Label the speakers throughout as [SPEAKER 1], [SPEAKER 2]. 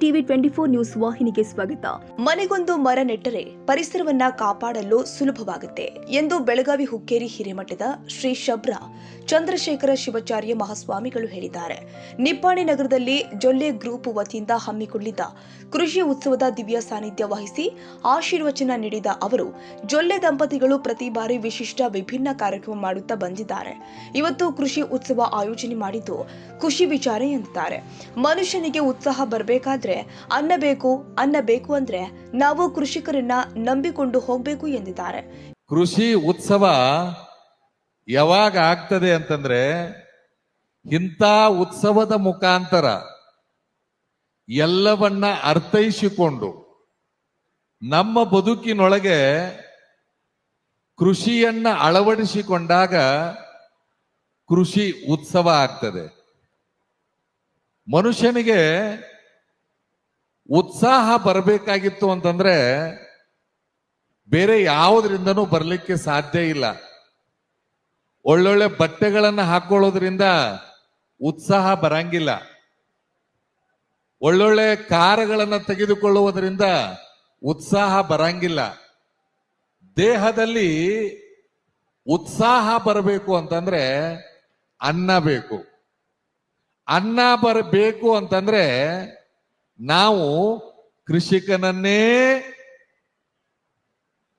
[SPEAKER 1] TV 24 news ವಾಹಿನಿಗೆ ಸ್ವಾಗತ.
[SPEAKER 2] ಮನೆಗೊಂದು ಮರ ನೆಟ್ಟರೆ ಪರಿಸರವನ್ನ ಕಾಪಾಡಲು ಸುಲಭವಾಗುತ್ತೆ ಎಂದು ಬೆಳಗಾವಿ ಹುಕ್ಕೇರಿ ಹಿರೇಮಠದ ಶ್ರೀ ಶಬ್ರ ಚಂದ್ರಶೇಖರ ಶಿವಾಚಾರ್ಯ ಮಹಾಸ್ವಾಮಿಗಳು ಹೇಳಿದ್ದಾರೆ. ನಿಪ್ಪಾಣಿ ನಗರದಲ್ಲಿ ಜೊಲ್ಲೆ ಗ್ರೂಪ್ ವತಿಯಿಂದ ಹಮ್ಮಿಕೊಂಡಿದ್ದ ಕೃಷಿ ಉತ್ಸವದ ದಿವ್ಯ ಸಾನ್ನಿಧ್ಯ ವಹಿಸಿ ಆಶೀರ್ವಚನ ನೀಡಿದ ಅವರು, ಜೊಲ್ಲೆ ದಂಪತಿಗಳು ಪ್ರತಿ ಬಾರಿ ವಿಶಿಷ್ಟ ವಿಭಿನ್ನ ಕಾರ್ಯಕ್ರಮ ಮಾಡುತ್ತಾ ಬಂದಿದ್ದಾರೆ. ಇವತ್ತು ಕೃಷಿ ಉತ್ಸವ ಆಯೋಜನೆ ಮಾಡಿದ್ದು ಖುಷಿ ವಿಚಾರ ಎಂದಿದ್ದಾರೆ. ಮನುಷ್ಯನಿಗೆ ಉತ್ಸಾಹ ಬರಬೇಕಾದ್ರೆ ಅನ್ನ ಬೇಕು ಅಂದ್ರೆ ನಾವು ಕೃಷಿಕರನ್ನ ನಂಬಿಕೊಂಡು ಹೋಗಬೇಕು ಎಂದಿದ್ದಾರೆ.
[SPEAKER 3] ಕೃಷಿ ಉತ್ಸವ ಯಾವಾಗ ಆಗ್ತದೆ ಅಂತಂದ್ರೆ, ಇಂಥ ಉತ್ಸವದ ಮುಖಾಂತರ ಎಲ್ಲವನ್ನ ಅರ್ಥೈಸಿಕೊಂಡು ನಮ್ಮ ಬದುಕಿನೊಳಗೆ ಕೃಷಿಯನ್ನ ಅಳವಡಿಸಿಕೊಂಡಾಗ ಕೃಷಿ ಉತ್ಸವ ಆಗ್ತದೆ. ಮನುಷ್ಯನಿಗೆ ಉತ್ಸಾಹ ಬರಬೇಕಾಗಿತ್ತು ಅಂತಂದ್ರೆ ಬೇರೆ ಯಾವುದರಿಂದನೂ ಬರಲಿಕ್ಕೆ ಸಾಧ್ಯ ಇಲ್ಲ. ಒಳ್ಳೊಳ್ಳೆ ಬಟ್ಟೆಗಳನ್ನು ಹಾಕೊಳ್ಳೋದ್ರಿಂದ ಉತ್ಸಾಹ ಬರಂಗಿಲ್ಲ. ಒಳ್ಳೊಳ್ಳೆ ಕಾರುಗಳನ್ನು ತೆಗೆದುಕೊಳ್ಳುವುದರಿಂದ ಉತ್ಸಾಹ ಬರಂಗಿಲ್ಲ. ದೇಹದಲ್ಲಿ ಉತ್ಸಾಹ ಬರಬೇಕು ಅಂತಂದ್ರೆ ಅನ್ನ ಬೇಕು. ಅನ್ನ ಬರಬೇಕು ಅಂತಂದ್ರೆ ನಾವು ಕೃಷಿಕನನ್ನೇ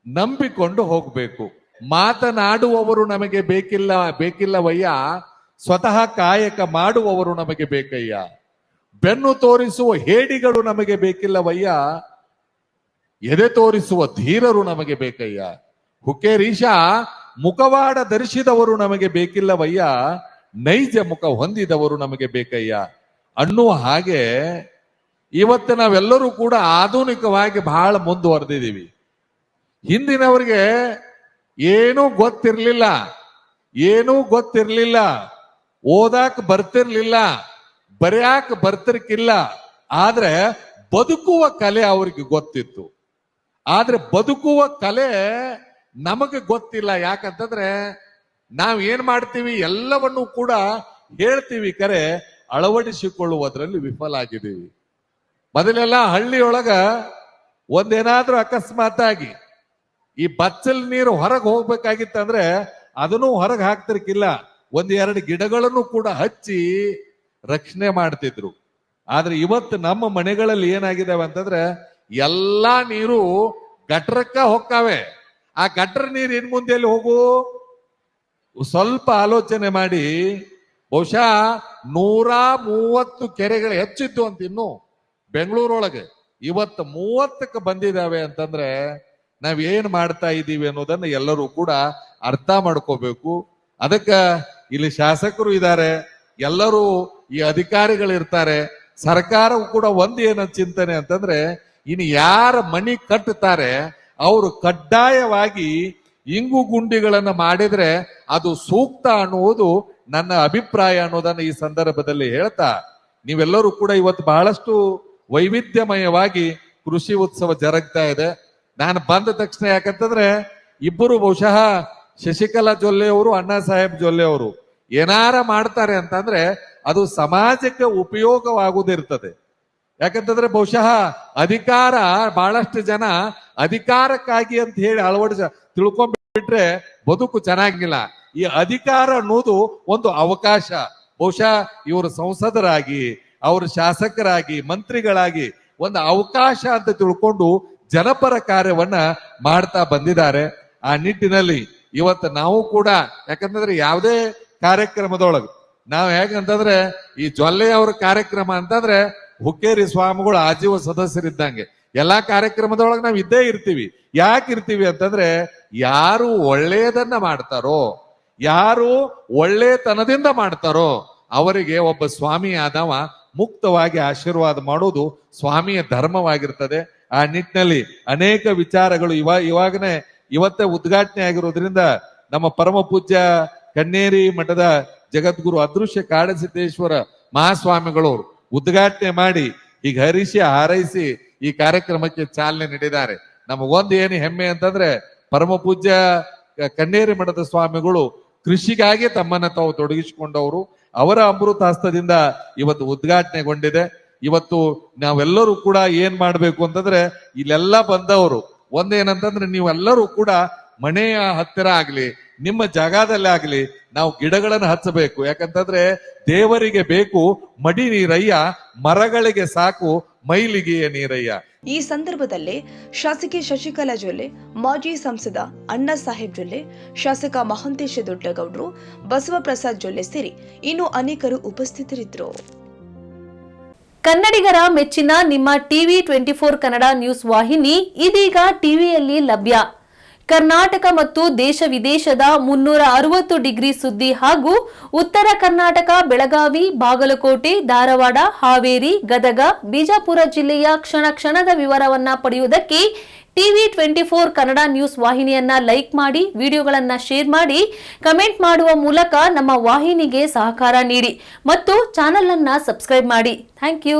[SPEAKER 3] ನಂಬಿಕೊಂಡು ಹೋಗಬೇಕು. ಮಾತನಾಡುವವರು ನಮಗೆ ಬೇಕಿಲ್ಲವಯ್ಯ, ಸ್ವತಃ ಕಾಯಕ ಮಾಡುವವರು ನಮಗೆ ಬೇಕಯ್ಯ. ಬೆನ್ನು ತೋರಿಸುವ ಹೇಡಿಗಳು ನಮಗೆ ಬೇಕಿಲ್ಲವಯ್ಯ, ಎದೆ ತೋರಿಸುವ ಧೀರರು ನಮಗೆ ಬೇಕಯ್ಯ. ಹುಕ್ಕೇರೀಶ ಮುಖವಾಡ ಧರಿಸಿದವರು ನಮಗೆ ಬೇಕಿಲ್ಲವಯ್ಯ, ನೈಜ ಮುಖ ಹೊಂದಿದವರು ನಮಗೆ ಬೇಕಯ್ಯ ಅನ್ನುವ ಹಾಗೆ ಇವತ್ತು ನಾವೆಲ್ಲರೂ ಕೂಡ ಆಧುನಿಕವಾಗಿ ಬಹಳ ಮುಂದುವರೆದಿದ್ದೀವಿ. ಹಿಂದಿನವರಿಗೆ ಏನೂ ಗೊತ್ತಿರ್ಲಿಲ್ಲ, ಓದಾಕ ಬರ್ತಿರ್ಲಿಲ್ಲ, ಬರ್ಯಾಕ ಬರ್ತಿರ್ಕಿಲ್ಲ. ಆದ್ರೆ ಬದುಕುವ ಕಲೆ ಅವ್ರಿಗೆ ಗೊತ್ತಿತ್ತು. ಆದ್ರೆ ಬದುಕುವ ಕಲೆ ನಮಗೆ ಗೊತ್ತಿಲ್ಲ. ಯಾಕಂತಂದ್ರೆ ನಾವ್ ಏನ್ ಮಾಡ್ತೀವಿ, ಎಲ್ಲವನ್ನೂ ಕೂಡ ಹೇಳ್ತೀವಿ, ಕರೆ ಅಳವಡಿಸಿಕೊಳ್ಳುವುದರಲ್ಲಿ ವಿಫಲ ಆಗಿದ್ದೀವಿ. ಮೊದಲೆಲ್ಲ ಹಳ್ಳಿಯೊಳಗ ಒಂದೇನಾದ್ರೂ ಅಕಸ್ಮಾತ್ ಆಗಿ ಈ ಬಚ್ಚಲ್ ನೀರು ಹೊರಗೆ ಹೋಗ್ಬೇಕಾಗಿತ್ತಂದ್ರೆ ಅದನ್ನು ಹೊರಗೆ ಹಾಕ್ತಿರ್ಕಿಲ್ಲ, ಒಂದೆರಡು ಗಿಡಗಳನ್ನು ಕೂಡ ಹಚ್ಚಿ ರಕ್ಷಣೆ ಮಾಡ್ತಿದ್ರು. ಆದ್ರೆ ಇವತ್ತು ನಮ್ಮ ಮನೆಗಳಲ್ಲಿ ಏನಾಗಿದಾವೆ ಅಂತಂದ್ರೆ ಎಲ್ಲಾ ನೀರು ಗಟ್ರಕ್ಕ ಹೊಕ್ಕಾವೆ. ಆ ಗಟ್ರ ನೀರು ಇನ್ ಮುಂದೆ ಎಲ್ಲಿ ಹೋಗು? ಸ್ವಲ್ಪ ಆಲೋಚನೆ ಮಾಡಿ. ಬಹುಶಃ 130 ಕೆರೆಗಳು ಹೆಚ್ಚಿತ್ತು ಅಂತ ಇನ್ನು ಬೆಂಗಳೂರೊಳಗೆ, ಇವತ್ತು 30ಕ್ಕೆ ಬಂದಿದ್ದಾವೆ ಅಂತಂದ್ರೆ ನಾವೇನ್ ಮಾಡ್ತಾ ಇದ್ದೀವಿ ಅನ್ನೋದನ್ನ ಎಲ್ಲರೂ ಕೂಡ ಅರ್ಥ ಮಾಡ್ಕೋಬೇಕು. ಅದಕ್ಕ ಇಲ್ಲಿ ಶಾಸಕರು ಇದ್ದಾರೆ, ಎಲ್ಲರೂ ಈ ಅಧಿಕಾರಿಗಳು ಇರ್ತಾರೆ. ಸರ್ಕಾರವು ಕೂಡ ಏನ ಚಿಂತನೆ ಅಂತಂದ್ರೆ, ಇನ್ನು ಯಾರ ಮನಿ ಕಟ್ಟುತ್ತಾರೆ ಅವರು ಕಡ್ಡಾಯವಾಗಿ ಇಂಗು ಗುಂಡಿಗಳನ್ನ ಮಾಡಿದ್ರೆ ಅದು ಸೂಕ್ತ ಅನ್ನುವುದು ನನ್ನ ಅಭಿಪ್ರಾಯ ಅನ್ನೋದನ್ನ ಈ ಸಂದರ್ಭದಲ್ಲಿ ಹೇಳ್ತಾ, ನೀವೆಲ್ಲರೂ ಕೂಡ ಇವತ್ತು ಬಹಳಷ್ಟು ವೈವಿಧ್ಯಮಯವಾಗಿ ಕೃಷಿ ಉತ್ಸವ ಜರುಗ್ತಾ ಇದೆ. ನಾನು ಬಂದ ತಕ್ಷಣ ಯಾಕಂತಂದ್ರೆ ಇಬ್ಬರು ಬಹುಶಃ ಶಶಿಕಲಾ ಜೊಲ್ಲೆ ಅವರು, ಅಣ್ಣಾ ಸಾಹೇಬ್ ಜೊಲ್ಲೆ ಅವರು ಏನಾರ ಮಾಡ್ತಾರೆ ಅಂತಂದ್ರೆ ಅದು ಸಮಾಜಕ್ಕೆ ಉಪಯೋಗವಾಗುವುದಿರ್ತದೆ. ಯಾಕಂತಂದ್ರೆ ಬಹುಶಃ ಅಧಿಕಾರ, ಬಹಳಷ್ಟು ಜನ ಅಧಿಕಾರಕ್ಕಾಗಿ ಅಂತ ಹೇಳಿ ತಿಳ್ಕೊಂಡ್ಬಿಟ್ರೆ ಬದುಕು ಚೆನ್ನಾಗಿಲ್ಲ. ಈ ಅಧಿಕಾರ ಅನ್ನೋದು ಒಂದು ಅವಕಾಶ. ಬಹುಶಃ ಇವರು ಸಂಸದರಾಗಿ, ಅವರು ಶಾಸಕರಾಗಿ, ಮಂತ್ರಿಗಳಾಗಿ ಒಂದು ಅವಕಾಶ ಅಂತ ತಿಳ್ಕೊಂಡು ಜನಪರ ಕಾರ್ಯವನ್ನ ಮಾಡ್ತಾ ಬಂದಿದ್ದಾರೆ. ಆ ನಿಟ್ಟಿನಲ್ಲಿ ಇವತ್ತು ನಾವು ಕೂಡ, ಯಾಕಂತಂದ್ರೆ ಯಾವುದೇ ಕಾರ್ಯಕ್ರಮದೊಳಗೆ ನಾವು ಹೇಗಂತಂದ್ರೆ ಈ ಜೊಲ್ಲೆಯವರ ಕಾರ್ಯಕ್ರಮ ಅಂತಂದ್ರೆ ಹುಕ್ಕೇರಿ ಸ್ವಾಮಿಗಳು ಆಜೀವ ಸದಸ್ಯರಿದ್ದಂಗೆ. ಎಲ್ಲಾ ಕಾರ್ಯಕ್ರಮದೊಳಗೆ ನಾವು ಇದ್ದೇ ಇರ್ತೀವಿ. ಯಾಕೆ ಇರ್ತೀವಿ ಅಂತಂದ್ರೆ ಯಾರು ಒಳ್ಳೆಯದನ್ನ ಮಾಡ್ತಾರೋ, ಯಾರು ಒಳ್ಳೆತನದಿಂದ ಮಾಡ್ತಾರೋ ಅವರಿಗೆ ಒಬ್ಬ ಸ್ವಾಮಿ ಆದವ ಮುಕ್ತವಾಗಿ ಆಶೀರ್ವಾದ ಮಾಡೋದು ಸ್ವಾಮಿಯ ಧರ್ಮವಾಗಿರ್ತದೆ. ಆ ನಿಟ್ಟಿನಲ್ಲಿ ಅನೇಕ ವಿಚಾರಗಳು ಇವತ್ತೇ ಉದ್ಘಾಟನೆ ಆಗಿರೋದ್ರಿಂದ ನಮ್ಮ ಪರಮ ಪೂಜ್ಯ ಕನ್ನೇರಿ ಮಠದ ಜಗದ್ಗುರು ಅದೃಶ್ಯ ಕಾಡಸಿದ್ದೇಶ್ವರ ಮಹಾಸ್ವಾಮಿಗಳು ಉದ್ಘಾಟನೆ ಮಾಡಿ ಈಗ ಹಾರೈಸಿ ಈ ಕಾರ್ಯಕ್ರಮಕ್ಕೆ ಚಾಲನೆ ನೀಡಿದ್ದಾರೆ. ನಮಗೊಂದು ಏನು ಹೆಮ್ಮೆ ಅಂತಂದ್ರೆ ಪರಮ ಪೂಜ್ಯ ಕನ್ನೇರಿ ಮಠದ ಸ್ವಾಮಿಗಳು ಕೃಷಿಗಾಗಿ ತಮ್ಮನ್ನ ತಾವು ತೊಡಗಿಸಿಕೊಂಡವರು. ಅವರ ಅಮೃತ ಹಸ್ತದಿಂದ ಇವತ್ತು ಉದ್ಘಾಟನೆಗೊಂಡಿದೆ. ಇವತ್ತು ನಾವೆಲ್ಲರೂ ಕೂಡ ಏನ್ ಮಾಡ್ಬೇಕು ಅಂತಂದ್ರೆ ಇಲ್ಲೆಲ್ಲ ಬಂದವರು ಒಂದೇನಂತಂದ್ರೆ ನೀವೆಲ್ಲರೂ ಕೂಡ ಮನೆಯ ಹತ್ತಿರ ಆಗ್ಲಿ ನಿಮ್ಮ ಜಾಗದಲ್ಲಿ ಆಗ್ಲಿ ನಾವು ಗಿಡಗಳನ್ನು ಹಚ್ಚಬೇಕು. ಯಾಕಂತಂದ್ರೆ ದೇವರಿಗೆ ಬೇಕು ಮಡಿ ನೀರಯ್ಯ, ಮರಗಳಿಗೆ ಸಾಕು ಮೈಲಿಗೆ ನೀರಯ್ಯ.
[SPEAKER 2] ಈ ಸಂದರ್ಭದಲ್ಲಿ ಶಾಸಕಿ ಶಶಿಕಲಾ ಜೊಲ್ಲೆ, ಮಾಜಿ ಸಂಸದ ಅಣ್ಣಾ ಸಾಹೇಬ್ ಜೊಲ್ಲೆ, ಶಾಸಕ ಮಹಾಂತೇಶ ದೊಡ್ಡಗೌಡ್ರು, ಬಸವಪ್ರಸಾದ್ ಜೊಲ್ಲೆ ಸೇರಿ ಇನ್ನು ಅನೇಕರು ಉಪಸ್ಥಿತರಿದ್ದರು.
[SPEAKER 4] ಕನ್ನಡಿಗರ ಮೆಚ್ಚಿನ ನಿಮ್ಮ ಟಿವಿ 24 ಕನ್ನಡ ನ್ಯೂಸ್ ವಾಹಿನಿ ಇದೀಗ ಟಿವಿಯಲ್ಲಿ ಲಭ್ಯ. ಕರ್ನಾಟಕ ಮತ್ತು ದೇಶ ವಿದೇಶದ 360 ಡಿಗ್ರಿ ಸುದ್ದಿ ಹಾಗೂ ಉತ್ತರ ಕರ್ನಾಟಕ, ಬೆಳಗಾವಿ, ಬಾಗಲಕೋಟೆ, ಧಾರವಾಡ, ಹಾವೇರಿ, ಗದಗ, ಬಿಜಾಪುರ ಜಿಲ್ಲೆಯ ಕ್ಷಣ ಕ್ಷಣದ ವಿವರವನ್ನ ಪಡೆಯುವುದಕ್ಕೆ ಟಿವಿ 24 ಕನ್ನಡ ನ್ಯೂಸ್ ವಾಹಿನಿಯನ್ನ ಲೈಕ್ ಮಾಡಿ, ವಿಡಿಯೋಗಳನ್ನ ಶೇರ್ ಮಾಡಿ, ಕಮೆಂಟ್ ಮಾಡುವ ಮೂಲಕ ನಮ್ಮ ವಾಹಿನಿಗೆ ಸಹಕಾರ ನೀಡಿ ಮತ್ತು ಚಾನೆಲ್ ಅನ್ನ ಸಬ್ಸ್ಕ್ರೈಬ್ ಮಾಡಿ. Thank you.